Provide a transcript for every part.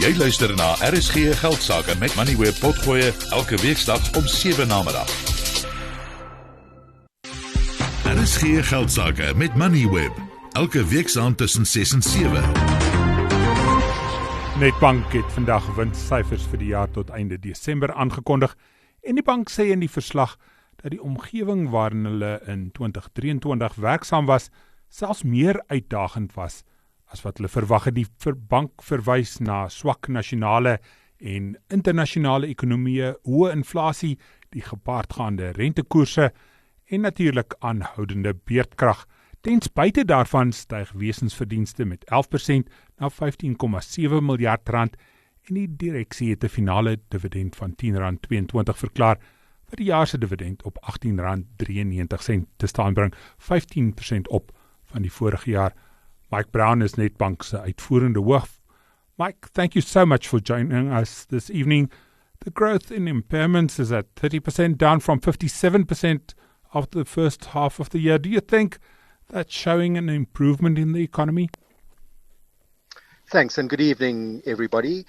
Jy luister na RSG Geldsaake met Moneyweb potgooi elke weeksdag om 7 namiddag. RSG Geldsaake met Moneyweb elke weeksaand tussen 6 en 7. Nedbank het vandag winssyfers vir die jaar tot einde Desember aangekondig en die bank sê in die verslag dat die omgewing waarin hulle in 2023 werksaam was, selfs meer uitdagend was as wat hulle verwag het. Die bank verwys na swak nasionale en internasionale ekonomieë, hoë inflasie, die gepaardgaande rentekoerse en natuurlik aanhoudende beerdkrag. Ten spyte daarvan styg wesensverdienste met 11% na 15,7 miljard rand en die direksie het 'n finale dividend van R10.22 verklaar wat die jaar se dividend op R18.93 te staan bring, 15% op van die vorige jaar. Mike Brown is Nedbank se uitvoerende hoof. Mike, thank you so much for joining us this evening. The growth in impairments is at 30%, down from 57% of the first half of the year. Do you think that's showing an improvement in the economy? Thanks, and good evening, everybody.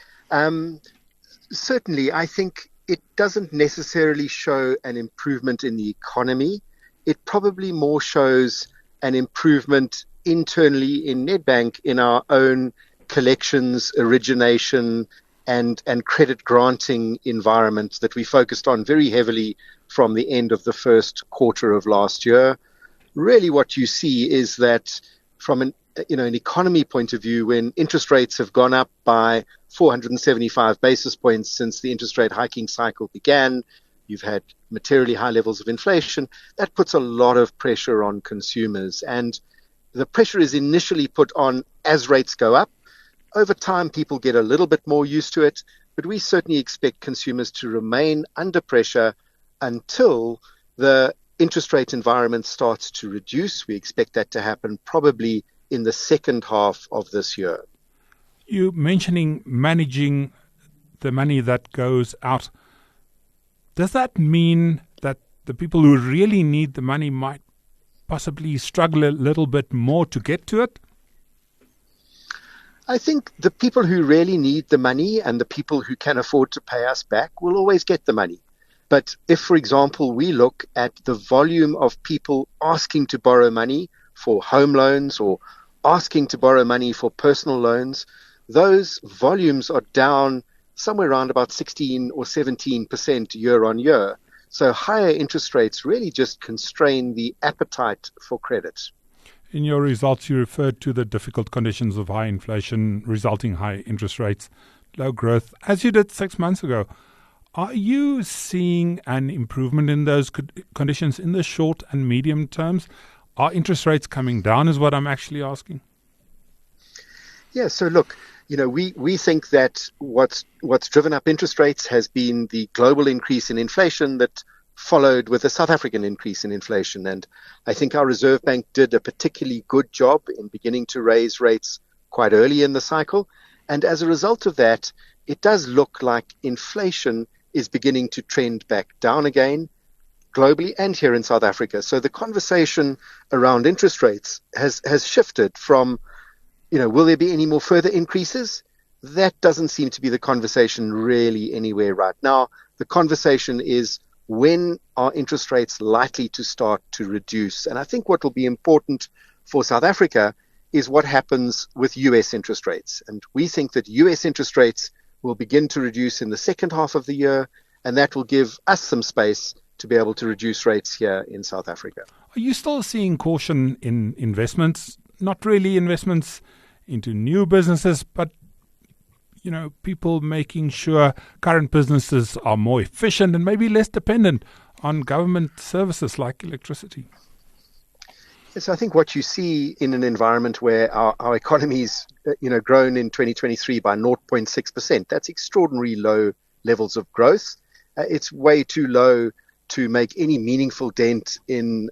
Certainly, I think it doesn't necessarily show an improvement in the economy. It probably more shows an improvement internally in Nedbank in our own collections, origination, and credit granting environment that we focused on very heavily from the end of the first quarter of last year. Really what you see is that from an economy point of view, when interest rates have gone up by 475 basis points since the interest rate hiking cycle began, you've had materially high levels of inflation, that puts a lot of pressure on consumers. And the pressure is initially put on as rates go up. Over time, people get a little bit more used to it, but we certainly expect consumers to remain under pressure until the interest rate environment starts to reduce. We expect that to happen probably in the second half of this year. You mentioning managing the money that goes out. Does that mean that the people who really need the money might possibly struggle a little bit more to get to it? I think the people who really need the money and the people who can afford to pay us back will always get the money. But if, for example, we look at the volume of people asking to borrow money for home loans or asking to borrow money for personal loans, those volumes are down somewhere around about 16 or 17% year on year. So higher interest rates really just constrain the appetite for credit. In your results, you referred to the difficult conditions of high inflation, resulting high interest rates, low growth, as you did 6 months ago. Are you seeing an improvement in those conditions in the short and medium terms? Are interest rates coming down is what I'm actually asking. Yeah, so look, we think that what's driven up interest rates has been the global increase in inflation that followed with a South African increase in inflation. And I think our Reserve Bank did a particularly good job in beginning to raise rates quite early in the cycle. And as a result of that, it does look like inflation is beginning to trend back down again globally and here in South Africa. So the conversation around interest rates has shifted from, will there be any more further increases? That doesn't seem to be the conversation really anywhere right now. The conversation is, when are interest rates likely to start to reduce? And I think what will be important for South Africa is what happens with US interest rates. And we think that US interest rates will begin to reduce in the second half of the year, and that will give us some space to be able to reduce rates here in South Africa. Are you still seeing caution in investments? Not really investments into new businesses, but people making sure current businesses are more efficient and maybe less dependent on government services like electricity. Yes, I think what you see in an environment where our economy's grown in 2023 by 0.6%, that's extraordinarily low levels of growth. It's way too low to make any meaningful dent in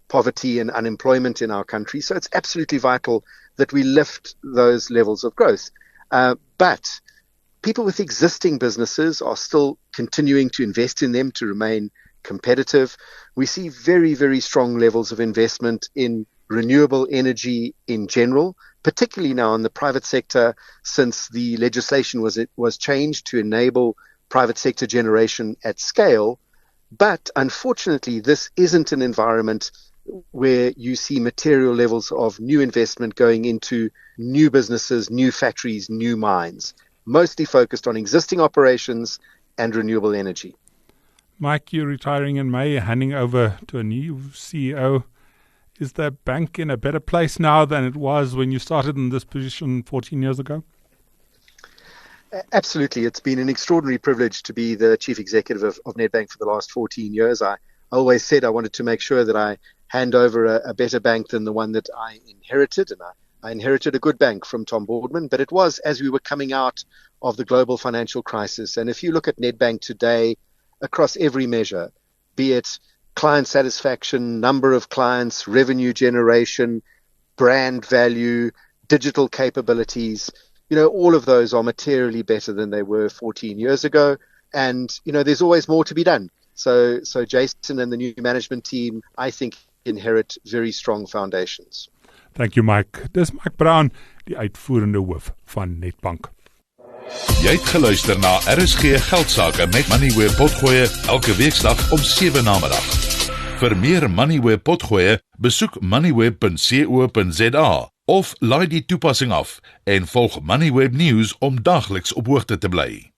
poverty and unemployment in our country. So it's absolutely vital that we lift those levels of growth. But people with existing businesses are still continuing to invest in them to remain competitive. We see very, very strong levels of investment in renewable energy in general, particularly now in the private sector, since the legislation was changed to enable private sector generation at scale. But unfortunately, this isn't an environment where you see material levels of new investment going into new businesses, new factories, new mines, mostly focused on existing operations and renewable energy. Mike, you're retiring in May, handing over to a new CEO. Is the bank in a better place now than it was when you started in this position 14 years ago? Absolutely. It's been an extraordinary privilege to be the chief executive of Nedbank for the last 14 years. I always said I wanted to make sure that I hand over a better bank than the one that I inherited. And I inherited a good bank from Tom Boardman, but it was as we were coming out of the global financial crisis. And if you look at Nedbank today, across every measure, be it client satisfaction, number of clients, revenue generation, brand value, digital capabilities, all of those are materially better than they were 14 years ago. And, there's always more to be done. So Jason and the new management team, I think, inherit very strong foundations. Thank you, Mike. Dis Mike Brown, die uitvoerende hoof van Nedbank. Jy het geluister na RSG Geldsaake met Moneyweb potgoeie elke weeksdag om 7 namiddag. Vir meer Moneyweb potgoeie, besoek moneyweb.co.za of laai die toepassing af en volg Moneyweb News om dagliks op hoogte te bly.